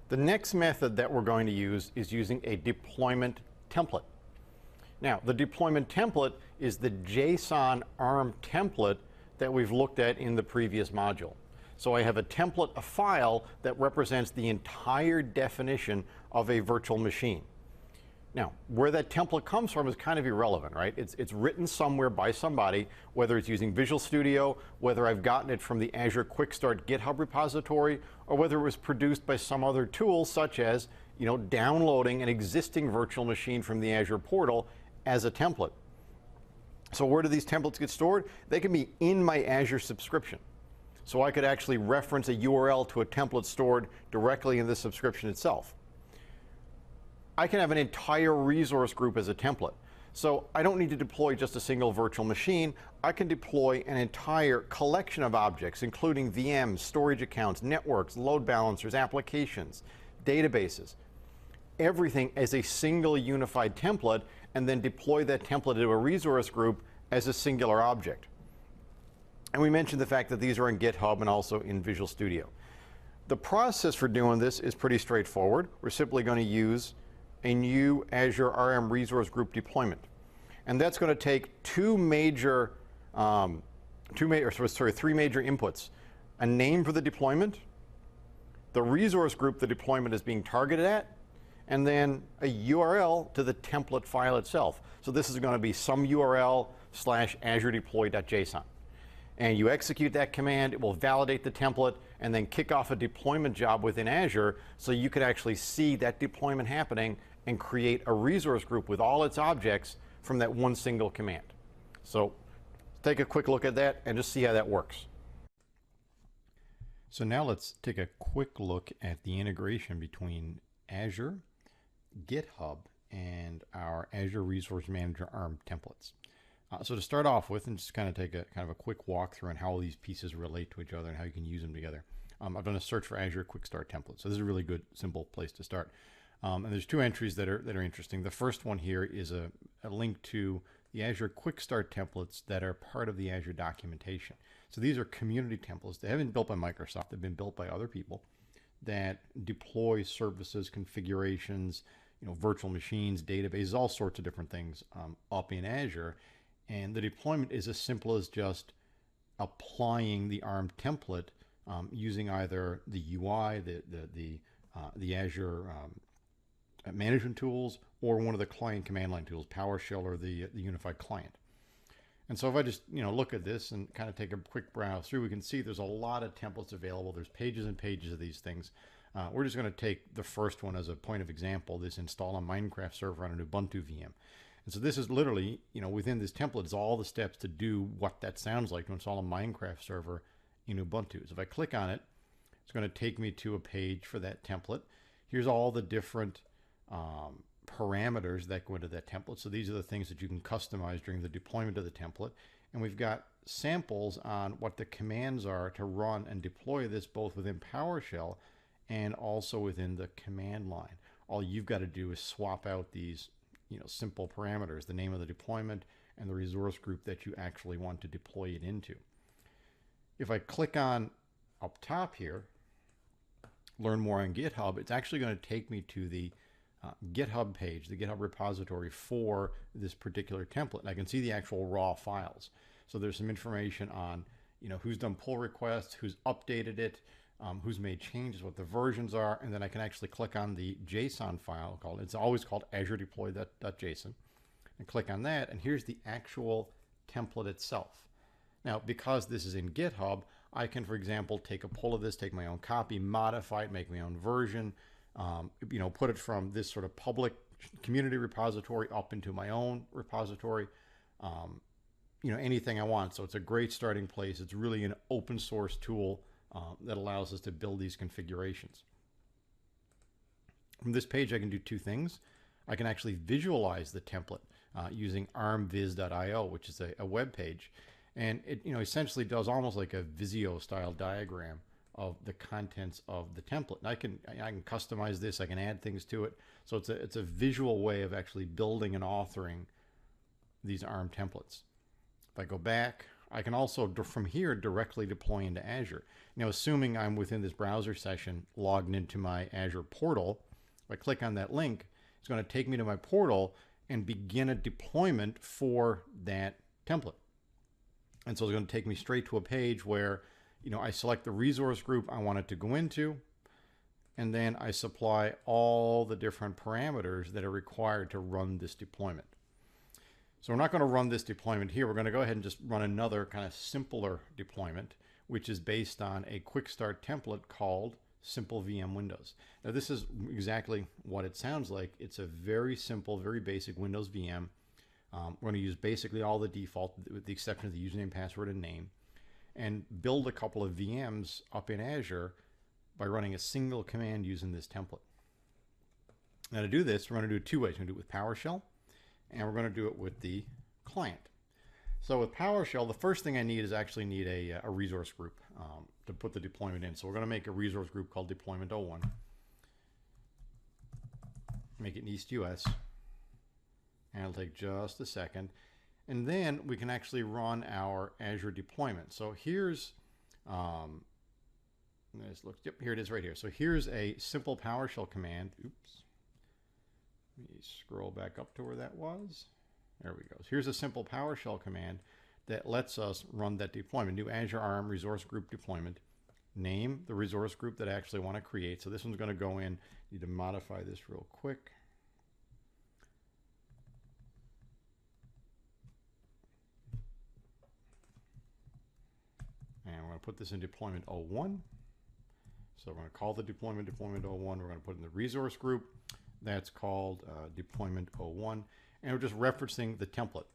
The next method that we're going to use is using a deployment template. Now, the deployment template is the JSON ARM template that we've looked at in the previous module. So I have a template, a file that represents the entire definition of a virtual machine. Now, where that template comes from is kind of irrelevant, right? It's written somewhere by somebody, whether it's using Visual Studio, whether I've gotten it from the Azure Quick Start GitHub repository, or whether it was produced by some other tool, such as downloading an existing virtual machine from the Azure portal as a template. So where do these templates get stored? They can be in my Azure subscription. So I could actually reference a URL to a template stored directly in the subscription itself. I can have an entire resource group as a template. So I don't need to deploy just a single virtual machine. I can deploy an entire collection of objects, including VMs, storage accounts, networks, load balancers, applications, databases, everything as a single unified template, and then deploy that template to a resource group as a singular object. And we mentioned the fact that these are in GitHub and also in Visual Studio. The process for doing this is pretty straightforward. We're simply going to use a new Azure RM resource group deployment. And that's going to take three major inputs. A name for the deployment, the resource group the deployment is being targeted at, and then a URL to the template file itself. So this is going to be some URL / Azure deploy.json. And you execute that command, it will validate the template, and then kick off a deployment job within Azure so you can actually see that deployment happening and create a resource group with all its objects from that one single command. So take a quick look at that and just see how that works. So now let's take a quick look at the integration between Azure, GitHub, and our Azure Resource Manager ARM templates. So to start off with, and just kind of take a quick walkthrough on how all these pieces relate to each other and how you can use them together. I've done a search for Azure Quick Start template. So this is a really good, simple place to start. And there's two entries that are interesting. The first one here is a link to the Azure Quick Start templates that are part of the Azure documentation. So these are community templates. They haven't been built by Microsoft. They've been built by other people that deploy services, configurations, virtual machines, databases, all sorts of different things up in Azure. And the deployment is as simple as just applying the ARM template using either the UI, the Azure management tools, or one of the client command line tools, PowerShell or the unified client. And so if I just look at this and kind of take a quick browse through, we can see there's a lot of templates available. There's pages and pages of these things. We're just going to take the first one as a point of example, this install a Minecraft server on an Ubuntu VM. And so this is literally, within this template is all the steps to do what that sounds like to install a Minecraft server in Ubuntu. So if I click on it, it's going to take me to a page for that template. Here's all the different parameters that go into that template. So these are the things that you can customize during the deployment of the template. And we've got samples on what the commands are to run and deploy this both within PowerShell and also within the command line. All you've got to do is swap out these simple parameters, the name of the deployment and the resource group that you actually want to deploy it into. If I click on up top here, learn more on GitHub, it's actually going to take me to the GitHub page, the GitHub repository for this particular template. And I can see the actual raw files. So there's some information on who's done pull requests, who's updated it, who's made changes, what the versions are, and then I can actually click on the JSON file it's always called Azure deploy.json, and click on that, and here's the actual template itself. Now, because this is in GitHub, I can, for example, take a pull of this, take my own copy, modify it, make my own version, put it from this sort of public community repository up into my own repository, anything I want. So it's a great starting place. It's really an open source tool that allows us to build these configurations. From this page, I can do two things. I can actually visualize the template using armviz.io, which is a web page. And it essentially does almost like a Visio style diagram of the contents of the template. And I can customize this, I can add things to it. So it's a visual way of actually building and authoring these ARM templates. If I go back, I can also, from here, directly deploy into Azure. Now, assuming I'm within this browser session logged into my Azure portal, if I click on that link, it's going to take me to my portal and begin a deployment for that template. And so it's going to take me straight to a page where, I select the resource group I want it to go into, and then I supply all the different parameters that are required to run this deployment. So we're not going to run this deployment here. We're going to go ahead and just run another kind of simpler deployment, which is based on a quick start template called Simple VM Windows. Now this is exactly what it sounds like. It's a very simple, very basic Windows VM. We're going to use basically all the default, with the exception of the username, password, and name, and build a couple of VMs up in Azure by running a single command using this template. Now to do this, we're going to do it two ways. We're going to do it with PowerShell, and we're going to do it with the client. So with PowerShell, the first thing I need is actually need a resource group to put the deployment in. So we're going to make a resource group called Deployment 01. Make it in East US. And it'll take just a second. And then we can actually run our Azure deployment. So here's, yep, here it is right here. So here's a simple PowerShell command. Oops. Let me scroll back up to where that was. There we go. So here's a simple PowerShell command that lets us run that deployment. New Azure ARM resource group deployment. Name the resource group that I actually want to create. So this one's going to go in. Need to modify this real quick. And we're going to put this in deployment 01. So we're going to call the deployment 01. We're going to put in the resource group. That's called deployment 01. And we're just referencing the template.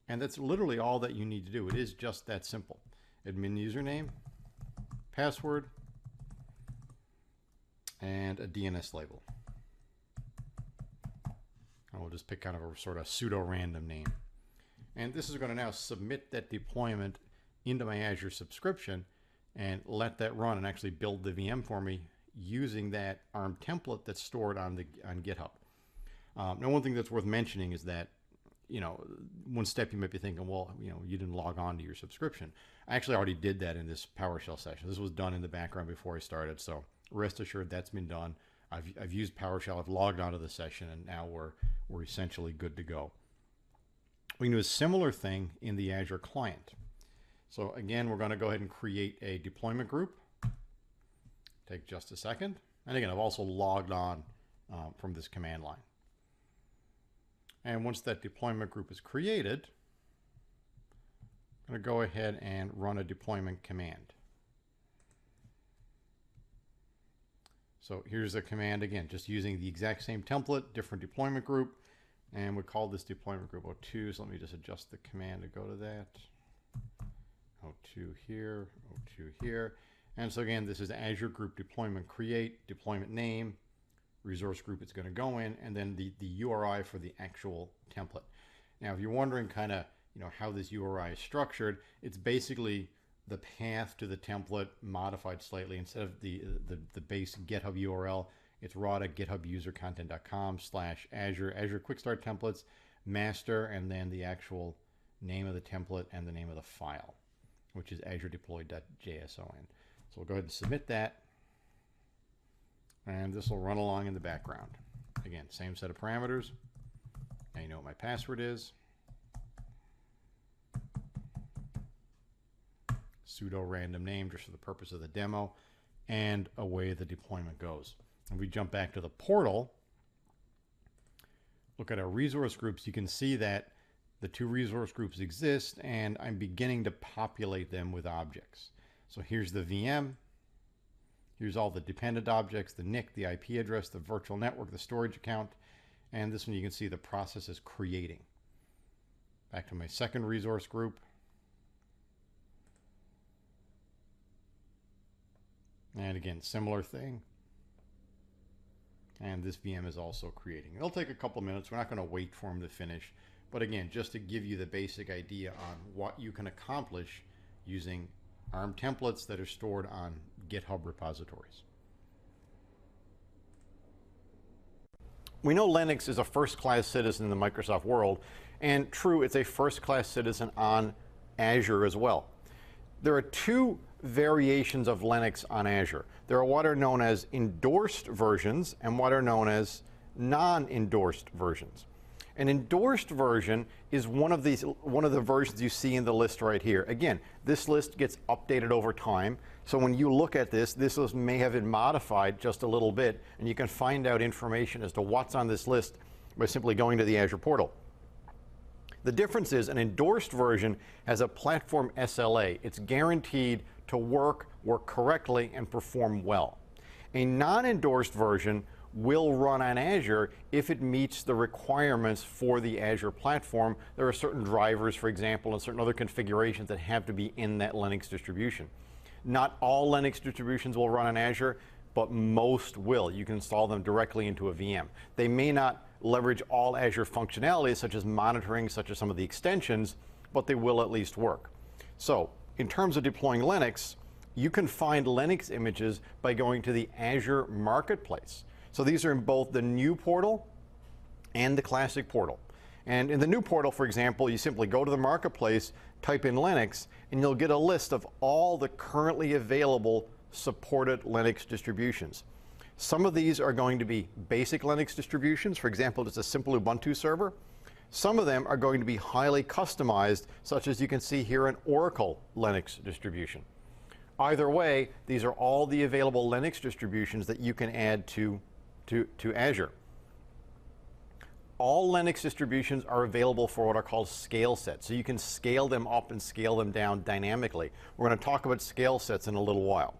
And that's literally all that you need to do. It is just that simple. Admin username, password, and a DNS label. And we'll just pick kind of a sort of pseudo-random name. And this is going to now submit that deployment into my Azure subscription and let that run and actually build the VM for me using that ARM template that's stored on GitHub. Now, one thing that's worth mentioning is that, one step you might be thinking, well, you didn't log on to your subscription. I actually already did that in this PowerShell session. This was done in the background before I started, so rest assured that's been done. I've used PowerShell, I've logged onto the session, and now we're essentially good to go. We can do a similar thing in the Azure client. So again, we're going to go ahead and create a deployment group. Take just a second. And again, I've also logged on from this command line. And once that deployment group is created, I'm going to go ahead and run a deployment command. So here's the command again, just using the exact same template, different deployment group. And we call this deployment group 02. So let me just adjust the command to go to that. 02 here, 02 here. And so again, this is Azure Group Deployment Create, deployment name, resource group it's going to go in, and then the URI for the actual template. Now, if you're wondering kind of, how this URI is structured, it's basically the path to the template modified slightly. Instead of the base GitHub URL, it's raw.github-usercontent.com/Azure, Azure Quick Start Templates, master, and then the actual name of the template and the name of the file, which is Azure deploy.json. So we'll go ahead and submit that. And this will run along in the background. Again, same set of parameters. Now you know what my password is. Pseudo random name just for the purpose of the demo. And away the deployment goes. If we jump back to the portal, look at our resource groups, you can see that the two resource groups exist, and I'm beginning to populate them with objects. So here's the VM. Here's all the dependent objects, the NIC, the IP address, the virtual network, the storage account, and this one you can see the process is creating. Back to my second resource group. And again, similar thing. And this VM is also creating. It'll take a couple minutes. We're not going to wait for them to finish. But again, just to give you the basic idea on what you can accomplish using ARM templates that are stored on GitHub repositories. We know Linux is a first-class citizen in the Microsoft world, and true, it's a first-class citizen on Azure as well. There are two variations of Linux on Azure. There are what are known as endorsed versions and what are known as non-endorsed versions. An endorsed version is one of the versions you see in the list right here. Again, this list gets updated over time. So when you look at this list may have been modified just a little bit, and you can find out information as to what's on this list by simply going to the Azure portal. The difference is an endorsed version has a platform SLA. It's guaranteed to work correctly, and perform well. A non-endorsed version will run on Azure if it meets the requirements for the Azure platform. There are certain drivers, for example, and certain other configurations that have to be in that Linux distribution. Not all Linux distributions will run on Azure, but most will. You can install them directly into a VM. They may not leverage all Azure functionalities, such as monitoring, such as some of the extensions, but they will at least work. So, in terms of deploying Linux, you can find Linux images by going to the Azure Marketplace. So these are in both the new portal and the classic portal. And in the new portal, for example, you simply go to the Marketplace, type in Linux, and you'll get a list of all the currently available supported Linux distributions. Some of these are going to be basic Linux distributions, for example, just a simple Ubuntu server. Some of them are going to be highly customized, such as you can see here an Oracle Linux distribution. Either way, these are all the available Linux distributions that you can add to Azure. All Linux distributions are available for what are called scale sets, so you can scale them up and scale them down dynamically. We're going to talk about scale sets in a little while.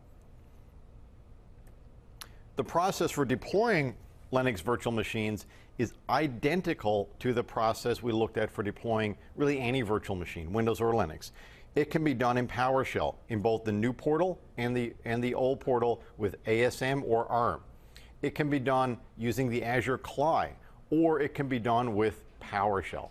The process for deploying Linux virtual machines is identical to the process we looked at for deploying really any virtual machine, Windows or Linux. It can be done in PowerShell in both the new portal and the old portal with ASM or ARM. It can be done using the Azure CLI, or it can be done with PowerShell.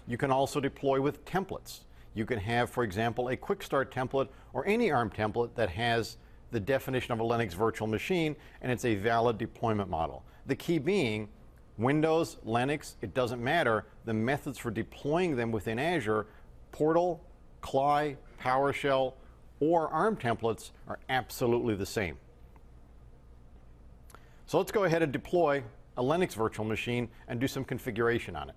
You can also deploy with templates. You can have, for example, a quick start template or any ARM template that has the definition of a Linux virtual machine, and it's a valid deployment model. The key being Windows, Linux, it doesn't matter. The methods for deploying them within Azure, portal, CLI, PowerShell, or ARM templates are absolutely the same. So let's go ahead and deploy a Linux virtual machine and do some configuration on it.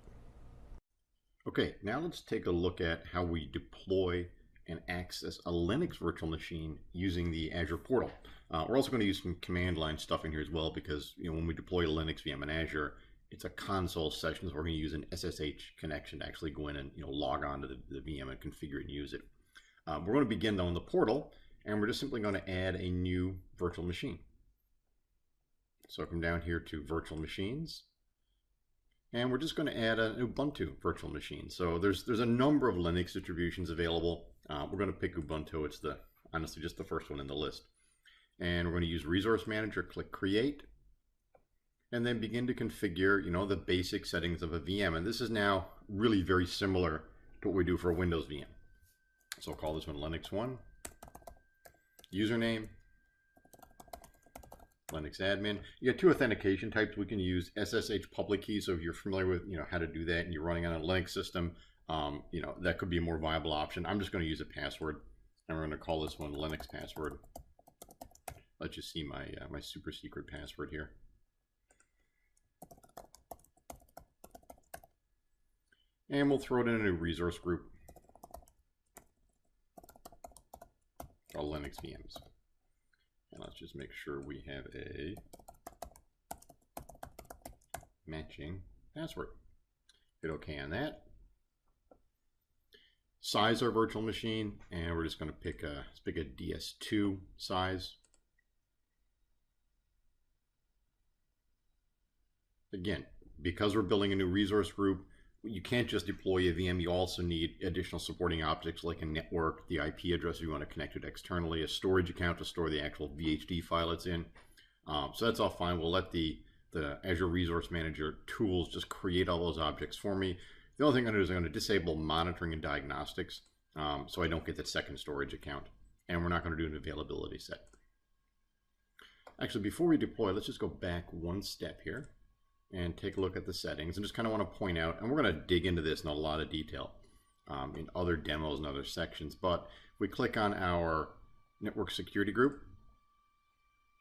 Okay, now let's take a look at how we deploy and access a Linux virtual machine using the Azure portal. We're also going to use some command line stuff in here as well, because when we deploy a Linux VM in Azure, it's a console session, so we're going to use an SSH connection to actually go in and log on to the VM and configure it and use it. We're going to begin though in the portal, and we're just simply going to add a new virtual machine. So come down here to virtual machines, and we're just going to add an Ubuntu virtual machine. So there's a number of Linux distributions available. We're going to pick Ubuntu. It's honestly just the first one in the list. And we're going to use Resource Manager, click Create, and then begin to configure, the basic settings of a VM. And this is now really very similar to what we do for a Windows VM. So I'll call this one Linux 1. Username, Linux admin. You got two authentication types. We can use SSH public key. So if you're familiar with how to do that and you're running on a Linux system, that could be a more viable option. I'm just going to use a password, and we're going to call this one Linux password. Let's just see my my super secret password here. And we'll throw it in a new resource group called Linux VMs. And let's just make sure we have a matching password. Hit OK on that. Size our virtual machine, and we're just going to pick a DS2 size. Again, because we're building a new resource group, you can't just deploy a VM. You also need additional supporting objects like a network, the IP address if you want to connect it externally, a storage account to store the actual VHD file it's in. So that's all fine. We'll let the Azure Resource Manager tools just create all those objects for me. The only thing I'm going to do is I'm going to disable monitoring and diagnostics so I don't get that second storage account. And we're not going to do an availability set. Actually, before we deploy, let's just go back one step here and take a look at the settings, and just kind of want to point out, and we're going to dig into this in a lot of detail. in other demos and other sections. But if we click on our network security group,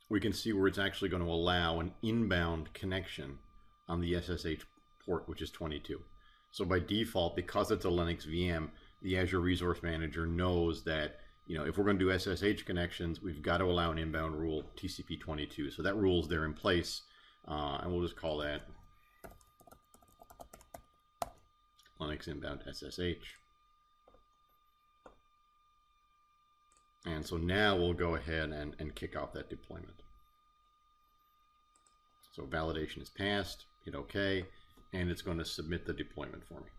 we can see where it's actually going to allow an inbound connection on the SSH port, which is 22. So by default, because it's a Linux VM, the Azure Resource Manager knows that, you know, if we're going to do SSH connections, we've got to allow an inbound rule, TCP 22. So that rule is there in place, and we'll just call that Linux inbound SSH. And so now we'll go ahead and kick off that deployment. So validation is passed, hit OK, and it's going to submit the deployment for me.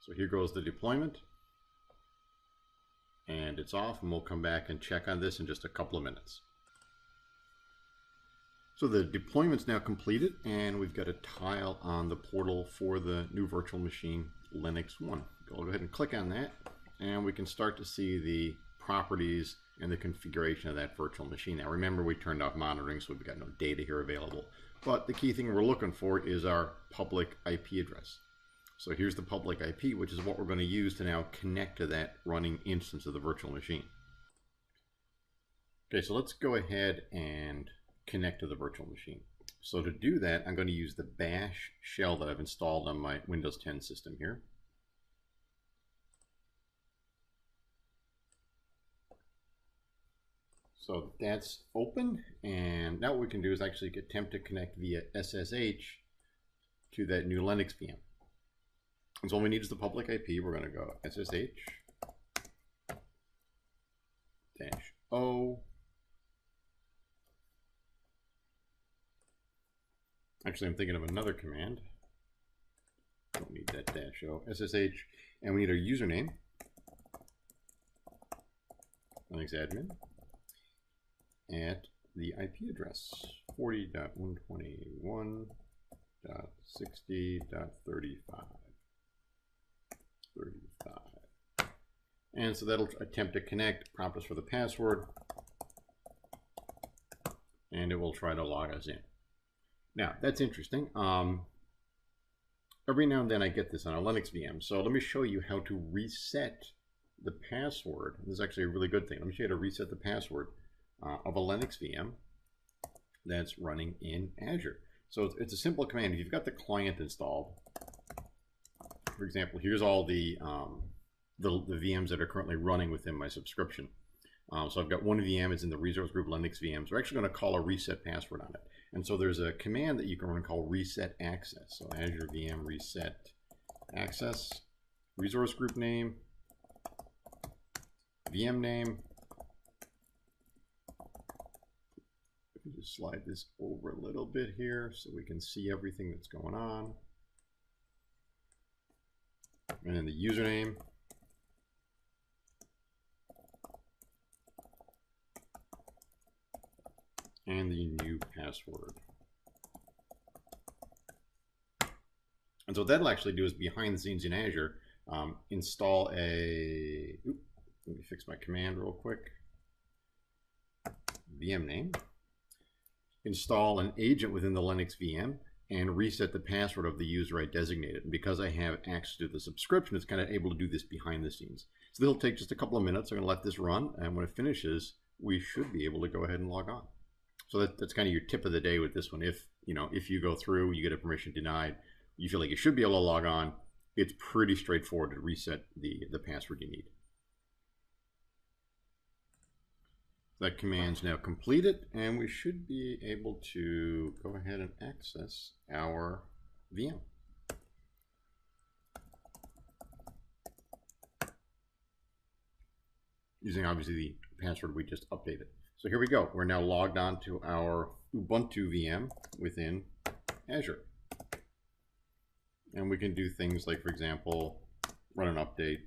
So here goes the deployment. And it's off, and we'll come back and check on this in just a couple of minutes. So the deployment's now completed, and we've got a tile on the portal for the new virtual machine Linux 1. Go ahead and click on that, and we can start to see the properties and the configuration of that virtual machine. Now remember, we turned off monitoring, so we've got no data here available. But the key thing we're looking for is our public IP address. So here's the public IP, which is what we're going to use to now connect to that running instance of the virtual machine. Okay, so let's go ahead and connect to the virtual machine. So to do that, I'm going to use the bash shell that I've installed on my Windows 10 system here. So that's open, and now what we can do is actually attempt to connect via SSH to that new Linux VM. And so all we need is the public IP. We're going to go SSH-O. Actually, I'm thinking of another command. Don't need that -O. SSH, and we need our username. Linux admin. At the IP address 40.121.60.35. And so that'll attempt to connect, prompt us for the password, and it will try to log us in. Now, that's interesting. Every now and then I get this on a Linux VM. So let me show you how to reset the password. This is actually a really good thing. Let me show you how to reset the password of a Linux VM that's running in Azure. So it's a simple command. If you've got the client installed, for example, here's all the VMs that are currently running within my subscription. So I've got one VM, it's in the resource group Linux VMs. We're actually going to call a reset password on it. And so there's a command that you can run called reset access. So Azure VM reset access, resource group name, VM name. Let me just slide this over a little bit here so we can see everything that's going on. And then the username. And the new password. And so what that'll actually do is behind the scenes in Azure, install a, let me fix my command real quick. VM name. Install an agent within the Linux VM and reset the password of the user I designated. And because I have access to the subscription, it's kind of able to do this behind the scenes. So it'll take just a couple of minutes. I'm going to let this run, and when it finishes, we should be able to go ahead and log on. So that's kind of your tip of the day with this one. If you go through, you get a permission denied, you feel like you should be able to log on, it's pretty straightforward to reset the password you need. That command's now completed, and we should be able to go ahead and access our VM. Using obviously the password we just updated. So here we go. We're now logged on to our Ubuntu VM within Azure. And we can do things like, for example, run an update.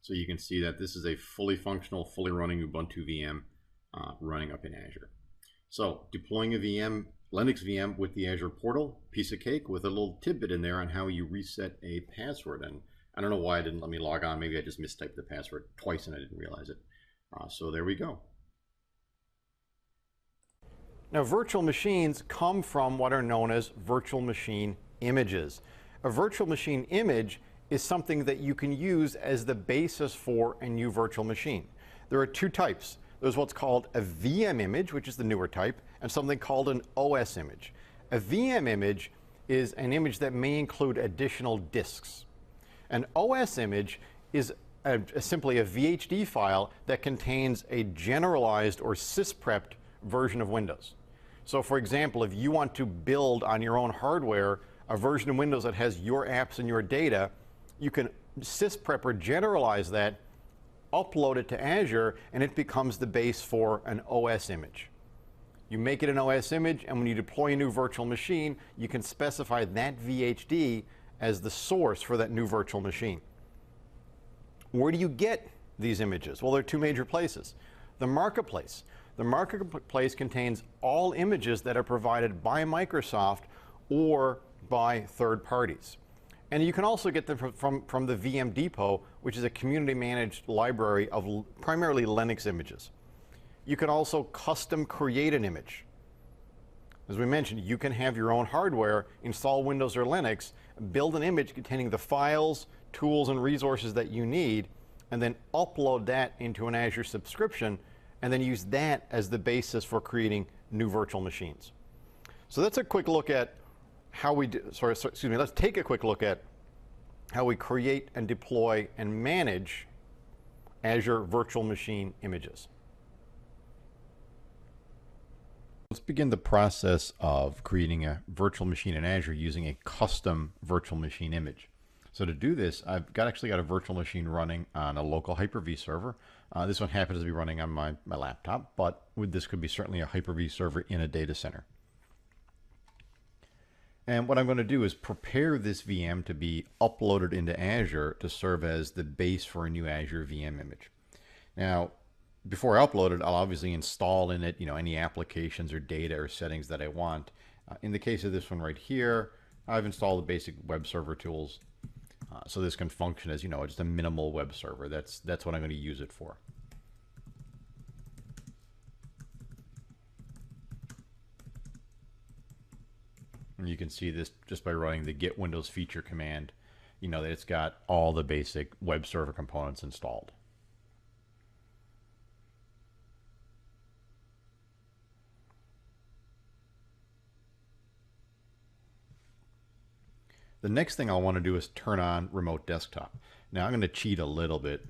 So you can see that this is a fully functional, fully running Ubuntu VM running up in Azure. So deploying a VM, Linux VM with the Azure portal, piece of cake with a little tidbit in there on how you reset a password. And I don't know why it didn't let me log on. Maybe I just mistyped the password twice and I didn't realize it. So there we go. Now, virtual machines come from what are known as virtual machine images. A virtual machine image is something that you can use as the basis for a new virtual machine. There are two types. There's what's called a VM image, which is the newer type, and something called an OS image. A VM image is an image that may include additional disks. An OS image is simply a VHD file that contains a generalized or sys-prepped version of Windows. So for example, if you want to build on your own hardware a version of Windows that has your apps and your data, you can sys-prep or generalize that, upload it to Azure, and it becomes the base for an OS image. You make it an OS image, and when you deploy a new virtual machine, you can specify that VHD as the source for that new virtual machine. Where do you get these images? Well, there are two major places. The marketplace. The marketplace contains all images that are provided by Microsoft or by third parties. And you can also get them from the VM Depot, which is a community-managed library of primarily Linux images. You can also custom create an image. As we mentioned, you can have your own hardware, install Windows or Linux, build an image containing the files, tools, and resources that you need, and then upload that into an Azure subscription, and then use that as the basis for creating new virtual machines. So that's a quick look at how we do, let's take a quick look at how we create and deploy and manage Azure virtual machine images. Let's begin the process of creating a virtual machine in Azure using a custom virtual machine image. So to do this, I've actually got a virtual machine running on a local Hyper-V server. This one happens to be running on my laptop, but this could be certainly a Hyper-V server in a data center. And what I'm going to do is prepare this VM to be uploaded into Azure to serve as the base for a new Azure VM image. Now, before I upload it, I'll obviously install in it, any applications or data or settings that I want. In the case of this one right here, I've installed the basic web server tools. So this can function as, just a minimal web server. That's what I'm going to use it for. And you can see this just by running the get Windows feature command, that it's got all the basic web server components installed. The next thing I'll want to do is turn on remote desktop. Now I'm going to cheat a little bit.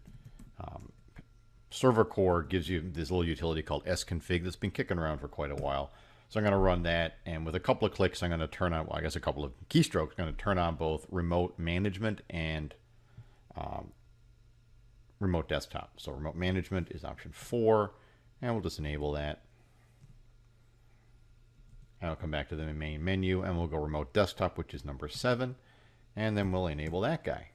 Server Core gives you this little utility called sconfig that's been kicking around for quite a while. So I'm going to run that, and with a couple of clicks, I'm going to turn on, a couple of keystrokes, I'm going to turn on both remote management and remote desktop. So remote management is option 4, and we'll just enable that. And I'll come back to the main menu, and we'll go remote desktop, which is number 7, and then we'll enable that guy.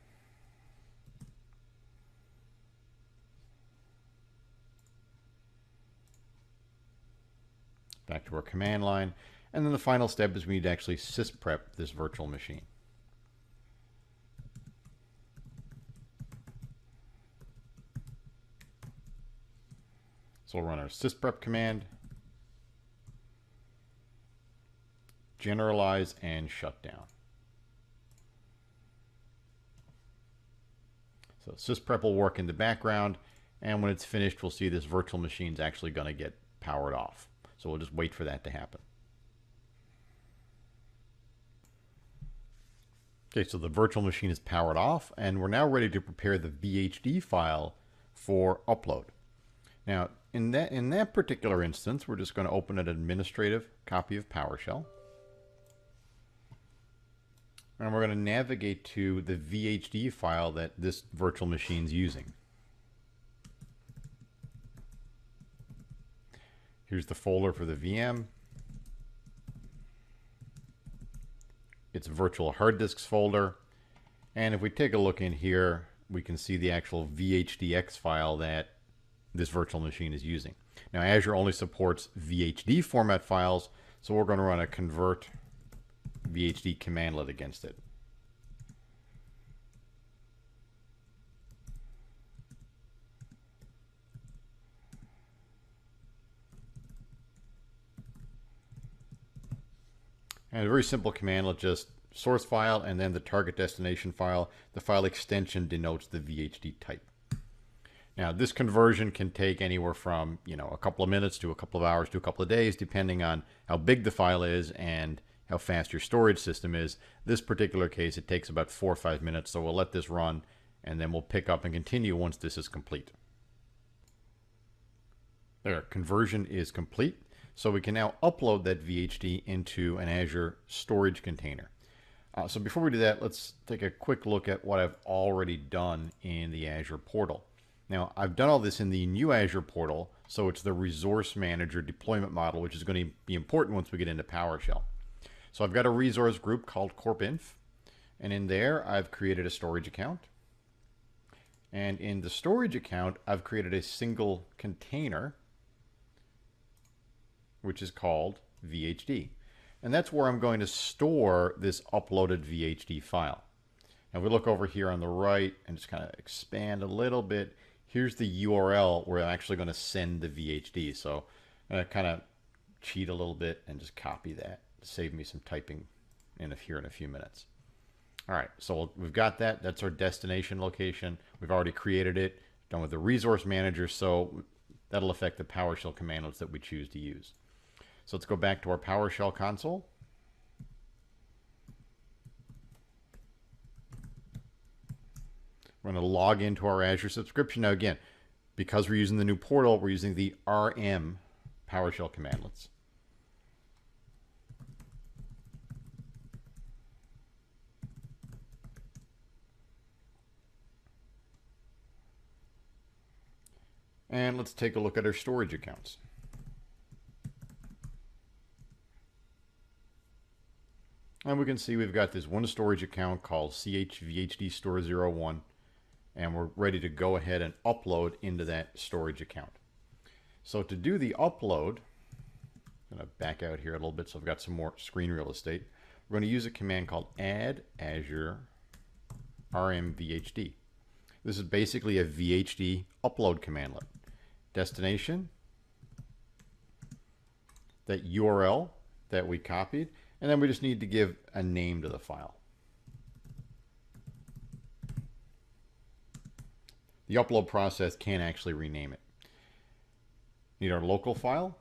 Back to our command line, and then the final step is we need to actually sysprep this virtual machine. So we'll run our sysprep command, generalize, and shut down. So sysprep will work in the background, and when it's finished, we'll see this virtual machine's actually going to get powered off. So we'll just wait for that to happen. Okay, so the virtual machine is powered off, and we're now ready to prepare the VHD file for upload. Now, in that particular instance, we're just going to open an administrative copy of PowerShell. And we're going to navigate to the VHD file that this virtual machine is using. Here's the folder for the VM. It's virtual hard disks folder. And if we take a look in here, we can see the actual VHDX file that this virtual machine is using. Now, Azure only supports VHD format files, so we're going to run a convert VHD commandlet against it. And a very simple command, let's just source file and then the target destination file. The file extension denotes the VHD type. Now this conversion can take anywhere from a couple of minutes to a couple of hours to a couple of days, depending on how big the file is and how fast your storage system is. This particular case, it takes about 4 or 5 minutes, so we'll let this run and then we'll pick up and continue once this is complete. There, conversion is complete. So we can now upload that VHD into an Azure storage container. So before we do that, let's take a quick look at what I've already done in the Azure portal. Now, I've done all this in the new Azure portal, so it's the Resource Manager deployment model, which is going to be important once we get into PowerShell. So I've got a resource group called corpinf, and in there I've created a storage account. And in the storage account, I've created a single container, which is called VHD. And that's where I'm going to store this uploaded VHD file. Now, if we look over here on the right and just kind of expand a little bit, here's the URL where I'm actually going to send the VHD. So I'm going to kind of cheat a little bit and just copy that to save me some typing here in a few minutes. All right, so we've got that. That's our destination location. We've already created it, done with the resource manager, so that'll affect the PowerShell commandos that we choose to use. So let's go back to our PowerShell console. We're going to log into our Azure subscription. Now again, because we're using the new portal, we're using the RM PowerShell commandlets. And let's take a look at our storage accounts. And we can see we've got this one storage account called CHVHD Store 01, and we're ready to go ahead and upload into that storage account. So to do the upload, I'm going to back out here a little bit so I've got some more screen real estate. We're going to use a command called add Azure RM VHD. This is basically a VHD upload commandlet. Destination, that URL that we copied, and then we just need to give a name to the file. The upload process can actually rename it. Need our local file.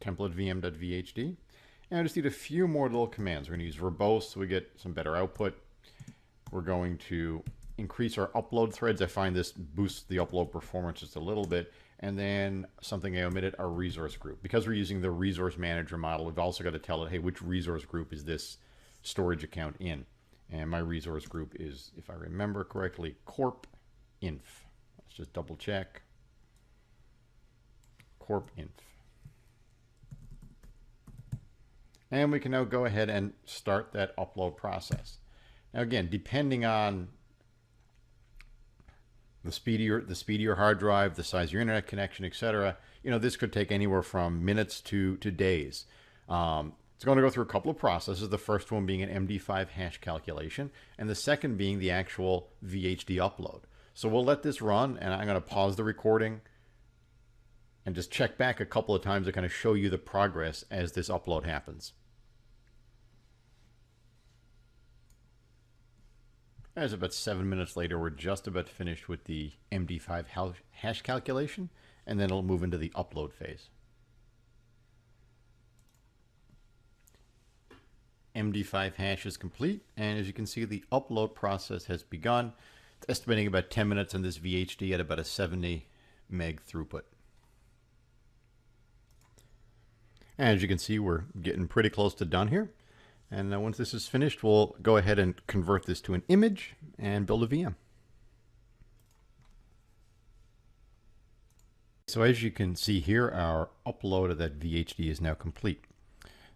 Template vm.vhd, and I just need a few more little commands. We're going to use verbose so we get some better output. We're going to increase our upload threads. I find this boosts the upload performance just a little bit. And then something I omitted, our resource group. Because we're using the resource manager model, we've also got to tell it, hey, which resource group is this storage account in? And my resource group is, if I remember correctly, corpinf. Let's just double check. Corpinf. And we can now go ahead and start that upload process. Now again, depending on the speed of your hard drive, the size of your internet connection, etc., this could take anywhere from minutes to days. It's going to go through a couple of processes. The first one being an MD5 hash calculation, and the second being the actual VHD upload. So we'll let this run, and I'm going to pause the recording and just check back a couple of times to kind of show you the progress as this upload happens. As about 7 minutes later, we're just about finished with the MD5 hash calculation, and then it'll move into the upload phase. MD5 hash is complete, and as you can see, the upload process has begun. It's estimating about 10 minutes on this VHD at about a 70 meg throughput. And as you can see, we're getting pretty close to done here. And once this is finished, we'll go ahead and convert this to an image and build a VM. So as you can see here, our upload of that VHD is now complete.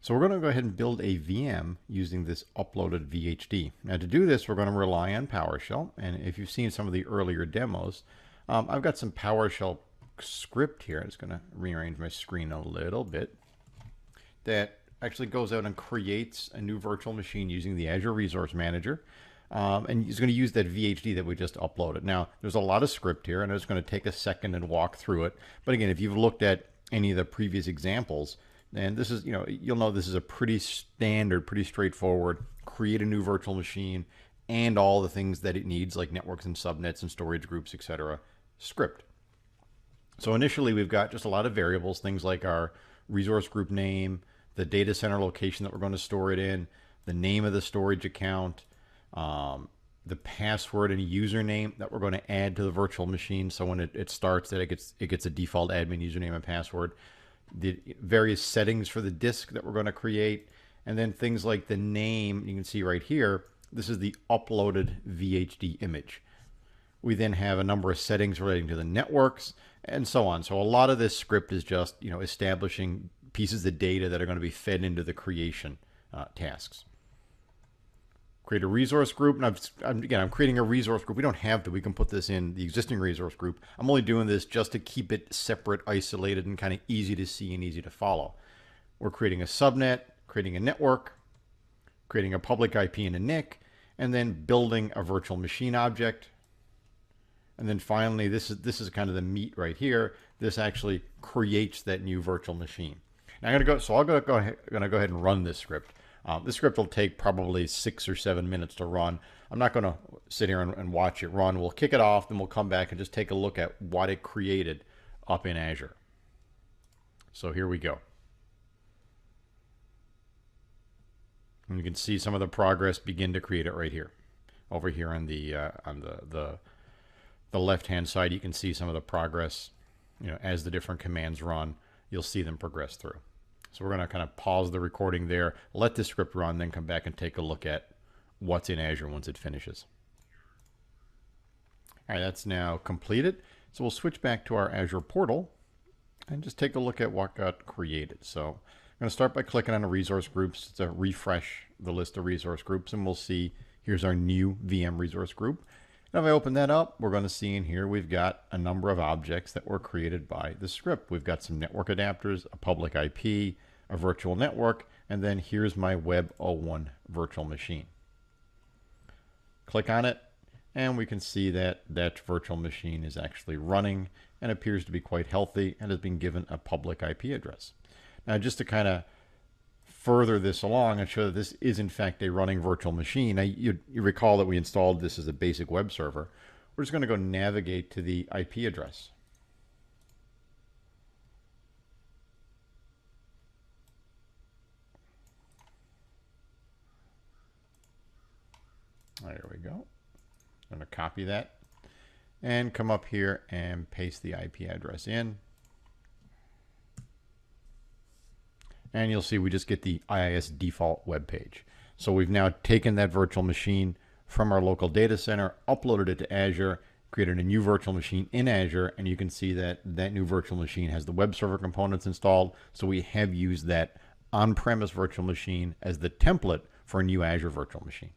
So we're going to go ahead and build a VM using this uploaded VHD. Now to do this, we're going to rely on PowerShell. And if you've seen some of the earlier demos, I've got some PowerShell script here. I'm just going to rearrange my screen a little bit. that actually goes out and creates a new virtual machine using the Azure Resource Manager. And it's going to use that VHD that we just uploaded. Now, there's a lot of script here, and it's going to take a second and walk through it. But again, if you've looked at any of the previous examples, then this is, you'll know this is a pretty standard, pretty straightforward, create a new virtual machine and all the things that it needs, like networks and subnets and storage groups, etc. script. So initially, we've got just a lot of variables, things like our resource group name, the data center location that we're going to store it in, the name of the storage account, the password and username that we're going to add to the virtual machine. So when it starts, that it gets a default admin username and password. The various settings for the disk that we're going to create, and then things like the name. You can see right here, this is the uploaded VHD image. We then have a number of settings relating to the networks and so on. So a lot of this script is just establishing pieces of data that are going to be fed into the creation tasks. Create a resource group. And I'm creating a resource group. We don't have to. We can put this in the existing resource group. I'm only doing this just to keep it separate, isolated, and kind of easy to see and easy to follow. We're creating a subnet, creating a network, creating a public IP and a NIC, and then building a virtual machine object. And then finally, this is kind of the meat right here. This actually creates that new virtual machine. Now I'm going to go ahead and run this script. This script will take probably 6 or 7 minutes to run. I'm not going to sit here and watch it run. We'll kick it off, then we'll come back and just take a look at what it created up in Azure. So here we go. And you can see some of the progress begin to create it right here. Over here on the left-hand side, you can see some of the progress. As the different commands run, you'll see them progress through. So we're going to kind of pause the recording there, let the script run, then come back and take a look at what's in Azure once it finishes. All right, that's now completed. So we'll switch back to our Azure portal and just take a look at what got created. So I'm going to start by clicking on the resource groups to refresh the list of resource groups, and we'll see here's our new VM resource group. And if I open that up, we're going to see in here we've got a number of objects that were created by the script. We've got some network adapters, a public IP, a virtual network, and then here's my Web 01 virtual machine. Click on it, and we can see that that virtual machine is actually running and appears to be quite healthy and has been given a public IP address. Now, just to kind of further this along and show that this is in fact a running virtual machine. Now, you recall that we installed this as a basic web server. We're just going to go navigate to the IP address. There we go. I'm going to copy that and come up here and paste the IP address in. And you'll see we just get the IIS default web page. So we've now taken that virtual machine from our local data center, uploaded it to Azure, created a new virtual machine in Azure, and you can see that that new virtual machine has the web server components installed. So we have used that on-premise virtual machine as the template for a new Azure virtual machine.